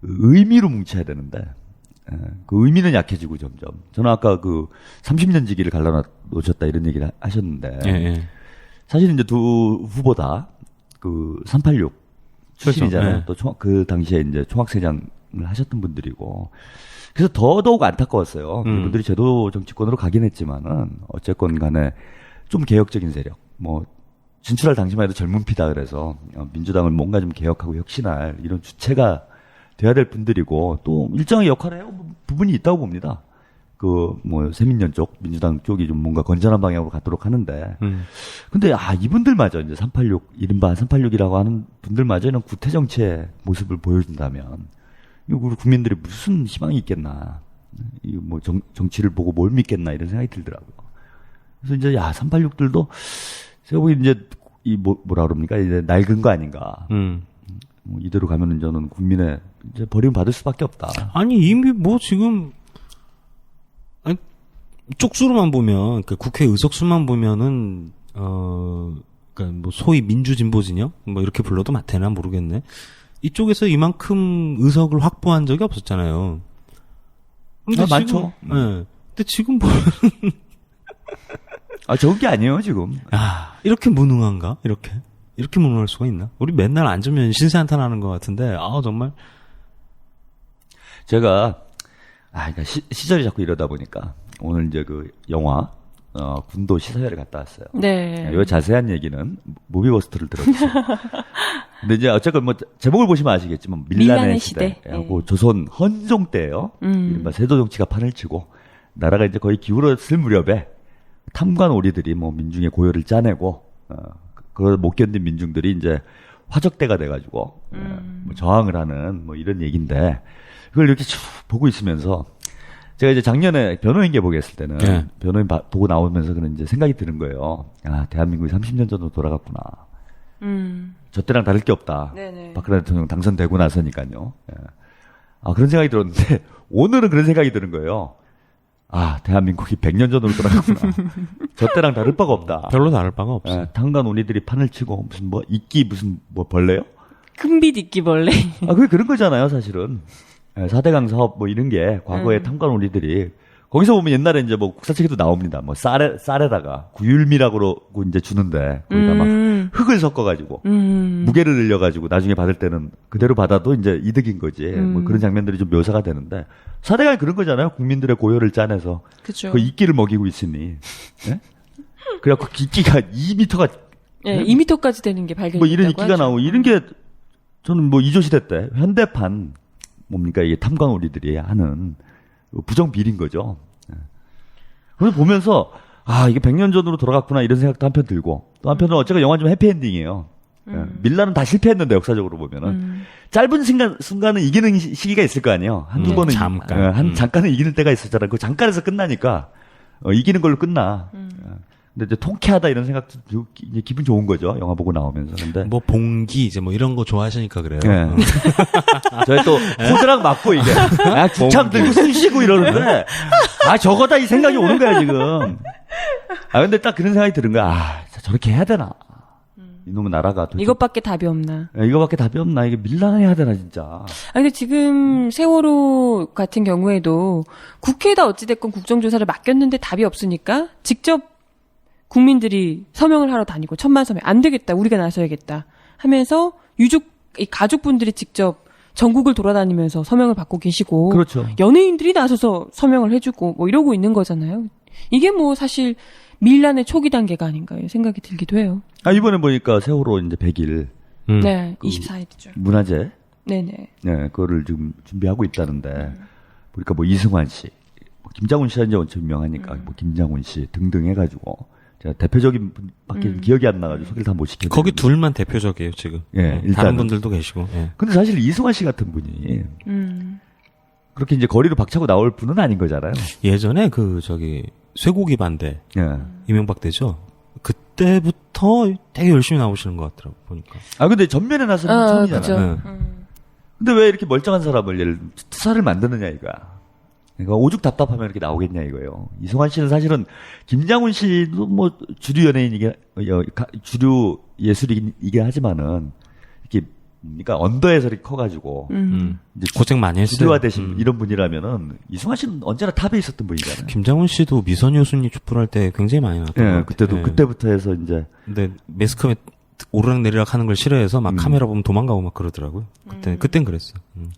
의미로 뭉쳐야 되는데 그 의미는 약해지고 점점. 저는 아까 30년 지기를 갈라놓으셨다 이런 얘기를 하셨는데 사실 이제 두 후보 다 386 출신이잖아요. 그렇죠. 또 그 당시에 이제 총학생장을 하셨던 분들이고. 그래서 더더욱 안타까웠어요. 그분들이 제도 정치권으로 가긴 했지만은 어쨌건 간에 좀 개혁적인 세력, 뭐 진출할 당시만 해도 젊은 피다 그래서 민주당을 뭔가 좀 개혁하고 혁신할 이런 주체가 돼야 될 분들이고 또 일정의 역할을 해야 부분이 있다고 봅니다. 뭐 세민연 쪽, 민주당 쪽이 좀 뭔가 건전한 방향으로 가도록 하는데. 근데 이분들마저 이제 386 이른바 386이라고 하는 분들마저 이런 구태 정치의 모습을 보여준다면 우리 국민들이 무슨 희망이 있겠나. 이거 뭐 정치를 보고 뭘 믿겠나 이런 생각이 들더라고요. 그래서 이제 386들도 제가 보기 이제 뭐라 그럽니까? 이제 낡은 거 아닌가. 뭐 이대로 가면은 저는 국민의 이제 버림 받을 수밖에 없다. 아니 이미 뭐 지금 쪽수로만 보면 국회 의석수만 보면은 그러니까 뭐 소위 민주진보 진영 뭐 이렇게 불러도 되나 모르겠네. 이쪽에서 이만큼 의석을 확보한 적이 없었잖아요. 근데 많죠. 네. 근데 지금 보면 적은 게 아니에요 지금. 이렇게 무능한가? 이렇게 무능할 수가 있나? 우리 맨날 앉으면 신세 한탄하는 것 같은데 정말 제가 그러니까 시절이 자꾸 이러다 보니까 오늘 이제 영화 군도 시사회를 갔다 왔어요. 네. 이 자세한 얘기는 무비버스트를 들어주세요. 근데 이제 어쨌건 뭐 제목을 보시면 아시겠지만 밀란의 시대하고 조선 헌종 때예요. 이른바 세도 정치가 판을 치고 나라가 이제 거의 기울었을 무렵에 탐관 오리들이 뭐 민중의 고열을 짜내고 그걸 못 견딘 민중들이 이제 화적대가 돼가지고 뭐 저항을 하는 뭐 이런 얘기인데 그걸 이렇게 쭉 보고 있으면서 제가 이제 작년에 변호인계 보게 했을 때는 변호인 보고 나오면서 그런 이제 생각이 드는 거예요. 대한민국이 30년 전으로 돌아갔구나. 저 때랑 다를 게 없다. 네네. 박근혜 대통령 당선되고 나서니까요. 그런 생각이 들었는데 오늘은 그런 생각이 드는 거예요. 대한민국이 100년 전으로 돌아갔구나. 저 때랑 다를 바가 없다. 별로 다를 바가 없어. 탕관 오리들이 판을 치고 무슨 뭐 이끼 무슨 뭐 벌레요? 큰빛 이끼벌레. 그게 그런 거잖아요, 사실은. 4대강 사업 뭐 이런 게 과거에 탐관 오리들이 거기서 보면 옛날에 이제 뭐 국사책에도 나옵니다. 뭐 쌀에다가 구율미라고 이제 주는데 거기다 막 흙을 섞어가지고 무게를 늘려가지고 나중에 받을 때는 그대로 받아도 이제 이득인 거지. 뭐 그런 장면들이 좀 묘사가 되는데 4대강이 그런 거잖아요. 국민들의 고열을 짜내서 그쵸. 그 이끼를 먹이고 있으니. 네? 그래갖고 이끼가 2m가 2m까지 되는 게 발견이 뭐 이런 있다고 이끼가 하죠. 나오고 이런 게 저는 뭐 이조시대 때 현대판 뭡니까 이게 탐관 오리들이 하는 부정 비리인 거죠. 그래서 보면서 이게 100년 전으로 돌아갔구나 이런 생각도 한편 들고 또 한편으로 어쨌든 영화 좀 해피엔딩이에요. 밀란은 다 실패했는데 역사적으로 보면은 짧은 순간은 이기는 시기가 있을 거 아니에요. 한두 번은 잠깐. 잠깐은 이기는 때가 있었잖아요. 그 잠깐에서 끝나니까 이기는 걸로 끝나. 근데 이제 통쾌하다 이런 생각도 이제 기분 좋은 거죠. 영화 보고 나오면서. 근데 뭐 봉기 이제 뭐 이런 거 좋아하시니까 그래요. 네. 저희 또 호드랑 맞고 이게 기참 들고 숨 쉬고 이러는데 저거다 이 생각이 오는 거야 지금. 근데 딱 그런 생각이 드는 거야. 진짜 저렇게 해야 되나? 이놈의 나라가 이것밖에 답이 없나? 이거밖에 답이 없나? 이게 밀란해야 되나 진짜. 근데 지금 세월호 같은 경우에도 국회에다 어찌됐건 국정조사를 맡겼는데 답이 없으니까 직접 국민들이 서명을 하러 다니고 천만 서명 안 되겠다 우리가 나서야겠다 하면서 이 가족분들이 직접 전국을 돌아다니면서 서명을 받고 계시고 그렇죠. 연예인들이 나서서 서명을 해주고 뭐 이러고 있는 거잖아요. 이게 뭐 사실 밀란의 초기 단계가 아닌가 생각이 들기도 해요. 이번에 보니까 세월호 이제 100일 네, 24일이죠. 문화재 네네. 네, 그거를 지금 준비하고 있다는데 보니까 뭐 이승환 씨, 뭐 김장훈 씨가 이제 엄청 유명하니까 뭐 김장훈 씨 등등 해가지고. 제가 대표적인 분밖에 기억이 안 나가지고 소개를 다 못 시켰는데 거기 둘만 대표적이에요 지금. 일단은. 다른 분들도 계시고. 근데 사실 이승환 씨 같은 분이 그렇게 이제 거리로 박차고 나올 분은 아닌 거잖아요. 예전에 쇠고기 반대 예. 이명박 때죠. 그때부터 되게 열심히 나오시는 것 같더라고 보니까. 아 근데 전면에 나서는 처음이잖아. 그죠. 네. 근데 왜 이렇게 멀쩡한 사람을 예를 투사를 만드느냐 이거야. 그러니까 오죽 답답하면 이렇게 나오겠냐 이거예요. 이승환 씨는 사실은 김장훈 씨도 뭐 주류 주류 예술이긴 하지만은 이렇게 그러니까 언더에서 이렇게 커가지고 이제 고생 많이 했어요. 주류화 되신 이런 분이라면은 이승환 씨는 언제나 탑에 있었던 분이잖아요. 김장훈 씨도 미선이 교수님 촛불할 때 굉장히 많이 나왔던 것 예, 같아요. 그때도 예. 그때부터 해서 이제 근데 매스컴에 오르락 내리락 하는 걸 싫어해서 막 카메라 보면 도망가고 막 그러더라고요. 그땐 그랬어.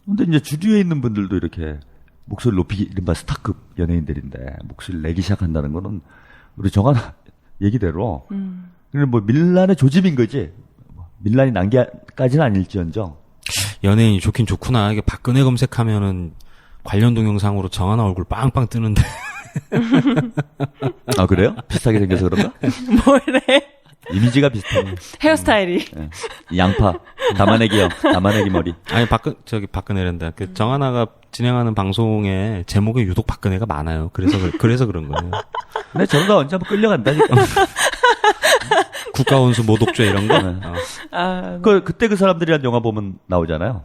근데 이제 주류에 있는 분들도 이렇게 목소리 높이기 이른바 스타급 연예인들인데 목소리를 내기 시작한다는 거는 우리 정하나 얘기대로 그냥 뭐 밀란의 조짐인 거지. 밀란이 난게까지는 아닐지언정. 연예인이 좋긴 좋구나. 이게 박근혜 검색하면은 관련 동영상으로 정하나 얼굴 빵빵 뜨는데. 아 그래요? 비슷하게 생겨서 그런가? 뭐래? 이미지가 비슷해. 헤어스타일이. 예. 양파, 담아내기요. 담아내기 머리. 아니 박근혜란다. 그 정하나가 진행하는 방송에 제목에 유독 박근혜가 많아요. 그래서 그런 거예요. 근데 저러다 언제 한번 끌려간다니까. 국가원수 모독죄 이런 거. 네. 아, 그때 그 사람들이란 영화 보면 나오잖아요.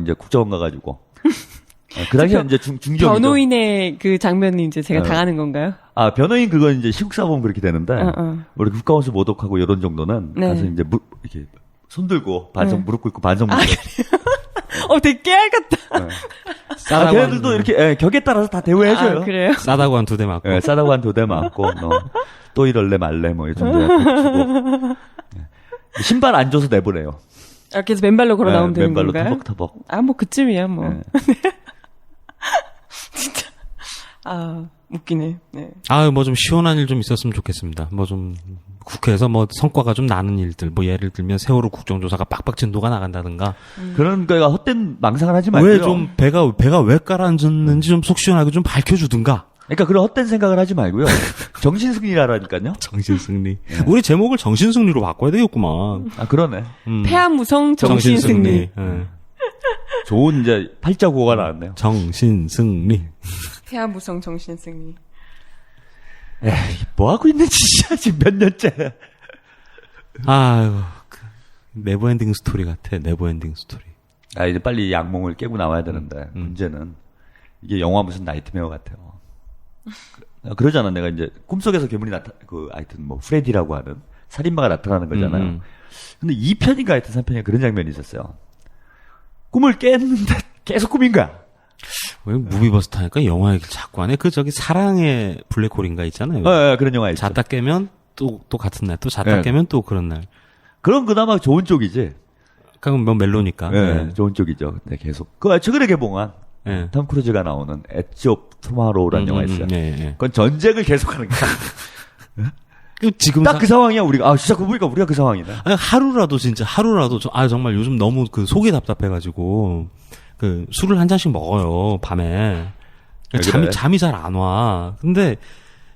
이제 국정원 가가지고. 그 당시에 이제 중지역이죠. 변호인의 그 장면이 이제 제가 당하는 건가요? 아, 변호인 그건 이제 시국사 보면 그렇게 되는데, 어. 우리 국가원수 모독하고 이런 정도는 네. 가서 이제 이렇게 손 들고 무릎 꿇고 반성 묻고. 되게 깨알 같다. 아, 걔네들도 이렇게 격에 따라서 다 대우해줘요. 아, 그래요? 싸다고 한 2대 맞고. 예, 싸다고 한 2대 맞고, 또 이럴래 말래 뭐 이 정도 주고. 예. 신발 안 줘서 내보내요. 아, 그래서 맨발로 걸어 나오면 되는 맨발로 건가요? 터벅터벅. 아, 뭐 그쯤이야, 뭐. 예. 진짜. 아, 웃기네. 네. 뭐 좀 시원한 일 좀 있었으면 좋겠습니다. 뭐 좀 국회에서 뭐 성과가 좀 나는 일들, 뭐 예를 들면 세월호 국정조사가 빡빡 진도가 나간다든가. 그런 거가 헛된 망상을 하지 말고요. 왜 좀 배가 왜 가라앉았는지 좀 속 시원하게 좀 밝혀주든가. 그러니까 그런 헛된 생각을 하지 말고요. 정신승리라니까요. 정신승리. 우리 제목을 정신승리로 바꿔야 되겠구만. 아, 그러네. 폐암무성 정신승리. 예. 좋은 이제 팔자구호가 나왔네요. 정신승리. 폐암무성 정신승리. 에이, 뭐 하고 있는 짓이야, 지금 몇 년째. 아유, 네버엔딩 스토리 같아, 네버엔딩 스토리. 아, 이제 빨리 악몽을 깨고 나와야 되는데, 문제는, 이게 영화 무슨 나이트메어 같아요. 그러잖아, 내가 이제, 꿈속에서 괴물이 하여튼 뭐, 프레디라고 하는 살인마가 나타나는 거잖아요. 근데 2편인가 하여튼 3편인가 그런 장면이 있었어요. 꿈을 깼는데 계속 꿈인 거야. 왜 무비버스터 하니까 영화 얘기를 자꾸 하네? 사랑의 블랙홀인가 있잖아요. 그런 영화 있죠. 잤다 깨면 또 같은 날, 또 잤다 깨면 또 그런 날. 그럼 그나마 좋은 쪽이지. 그건 뭐 멜로니까. 네, 좋은 쪽이죠. 네, 계속. 최근에 개봉한 네. 톰 크루즈가 나오는 엣지 오브 투마로우라는 영화 있어요. 예. 그건 전쟁을 계속하는 거야. 지금 딱 그 상황이야, 우리가. 진짜 그거 보니까 우리가 그 상황이네. 아니, 하루라도 정말 요즘 너무 속이 답답해가지고 술을 한 잔씩 먹어요 밤에. 그래? 잠이 잘 안 와. 근데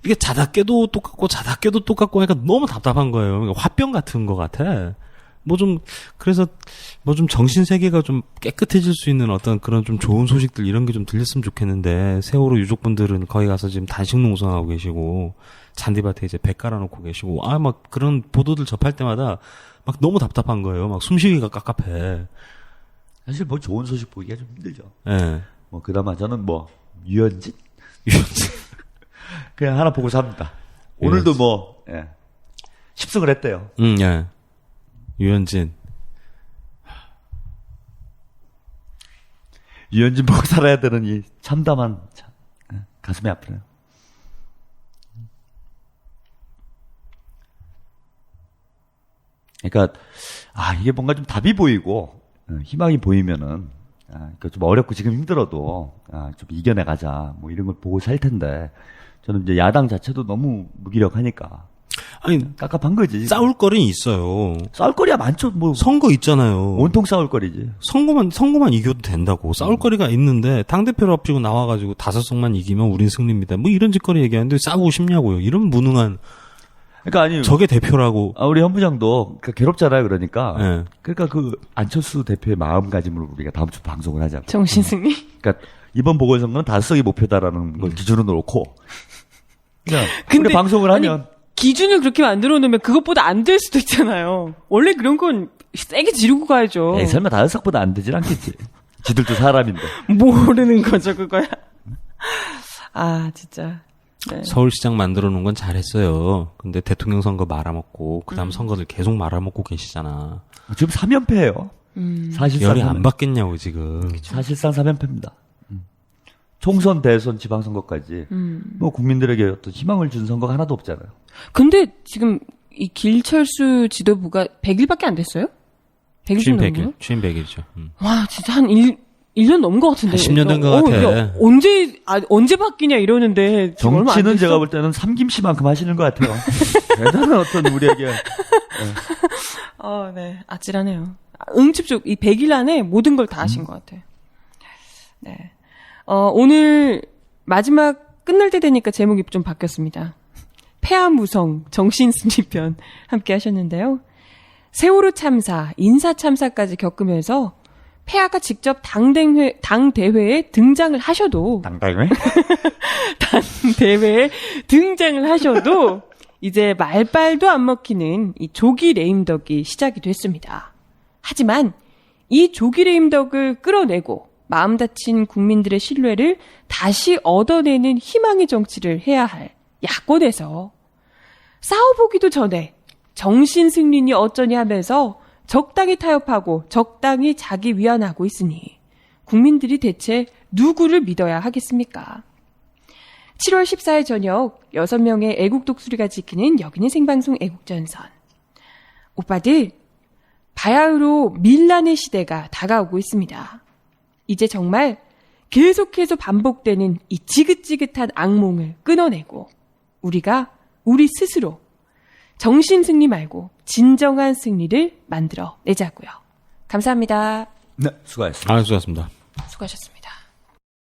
이게 자다 깨도 똑같고 하니까 너무 답답한 거예요. 그러니까 화병 같은 거 같아. 그래서 좀 정신 세계가 좀 깨끗해질 수 있는 어떤 그런 좀 좋은 소식들 이런 게 좀 들렸으면 좋겠는데, 세월호 유족분들은 거기 가서 지금 단식 농성하고 계시고, 잔디밭에 이제 배 깔아놓고 계시고, 막 그런 보도들 접할 때마다 막 너무 답답한 거예요. 막 숨쉬기가 깝깝해. 사실 뭐 좋은 소식 보기가 좀 힘들죠. 예. 뭐 그나마 저는 유현진? 그냥 하나 보고 삽니다. 오늘도 예. 10승을 했대요. 예. 유현진 보고 살아야 되는 이 참담한 가슴이 아프네요. 그러니까 이게 뭔가 좀 답이 보이고 희망이 보이면은 그러니까 좀 어렵고 지금 힘들어도 좀 이겨내가자 뭐 이런 걸 보고 살 텐데, 저는 이제 야당 자체도 너무 무기력하니까 깝깝한 거지. 싸울 거리는 있어요. 싸울 거리야 많죠. 뭐 선거 있잖아요. 온통 싸울 거리지. 선거만 이겨도 된다고. 싸울 거리가 있는데 당대표를 앞지고 나와가지고 5석만 이기면 우린 승리입니다. 뭐 이런 짓거리 얘기하는데 싸우고 싶냐고요. 이런 무능한. 그러니까 아니 저게 대표라고. 우리 현부장도 그러니까 괴롭잖아요. 그러니까 예. 그러니까 그 안철수 대표의 마음가짐으로 우리가 다음 주 방송을 하자고. 정신승리? 그러니까 이번 보궐선거는 다수석이 목표다라는 걸 기준으로 놓고 그냥 근데 우리 방송을 아니, 하면 기준을 그렇게 만들어 놓으면 그것보다 안 될 수도 있잖아요. 원래 그런 건 세게 지르고 가야죠. 에이, 설마 다수석보다 안 되진 않겠지. 지들도 사람인데. 모르는 거죠, 그거야. 아, 진짜. 네. 서울시장 만들어 놓은 건 잘했어요. 근데 대통령 선거 말아먹고 그다음 선거들 계속 말아먹고 계시잖아. 지금 3연패예요. 사실상 열이 안 받겠냐고 지금. 사실상 3연패입니다. 총선, 대선, 지방선거까지 뭐 국민들에게 어떤 희망을 준 선거가 하나도 없잖아요. 근데 지금 이 길철수 지도부가 100일밖에 안 됐어요? 100일 취임 넘은 거요? 100일. 취임 100일이죠. 와, 진짜 한 1년 넘은 것 같은데. 한 10년 된 것 같아. 이게 언제 바뀌냐 이러는데. 지금 얼마 안 정치는 됐어? 제가 볼 때는 삼김씨만큼 하시는 것 같아요. 대단한 어떤 우리에게. 네. 아찔하네요. 응집적, 이 100일 안에 모든 걸 다 하신 것 같아요. 네. 오늘 마지막 끝날 때 되니까 제목이 좀 바뀌었습니다. 폐암무성 정신승리편 함께 하셨는데요. 세월호 참사, 인사 참사까지 겪으면서 폐하가 직접 당대회에 등장을 하셔도 당당해? 당대회에 등장을 하셔도 이제 말빨도 안 먹히는 이 조기 레임덕이 시작이 됐습니다. 하지만 이 조기 레임덕을 끌어내고 마음 다친 국민들의 신뢰를 다시 얻어내는 희망의 정치를 해야 할 야권에서 싸워보기도 전에 정신승리니 어쩌니 하면서 적당히 타협하고 적당히 자기 위안하고 있으니 국민들이 대체 누구를 믿어야 하겠습니까? 7월 14일 저녁 6명의 애국 독수리가 지키는 여기는 생방송 애국전선. 오빠들, 바야흐로 밀란의 시대가 다가오고 있습니다. 이제 정말 계속해서 반복되는 이 지긋지긋한 악몽을 끊어내고 우리가 우리 스스로 정신승리 말고 진정한 승리를 만들어 내자고요. 감사합니다. 네, 수고하셨습니다. 아, 수고하셨습니다. 수고하셨습니다.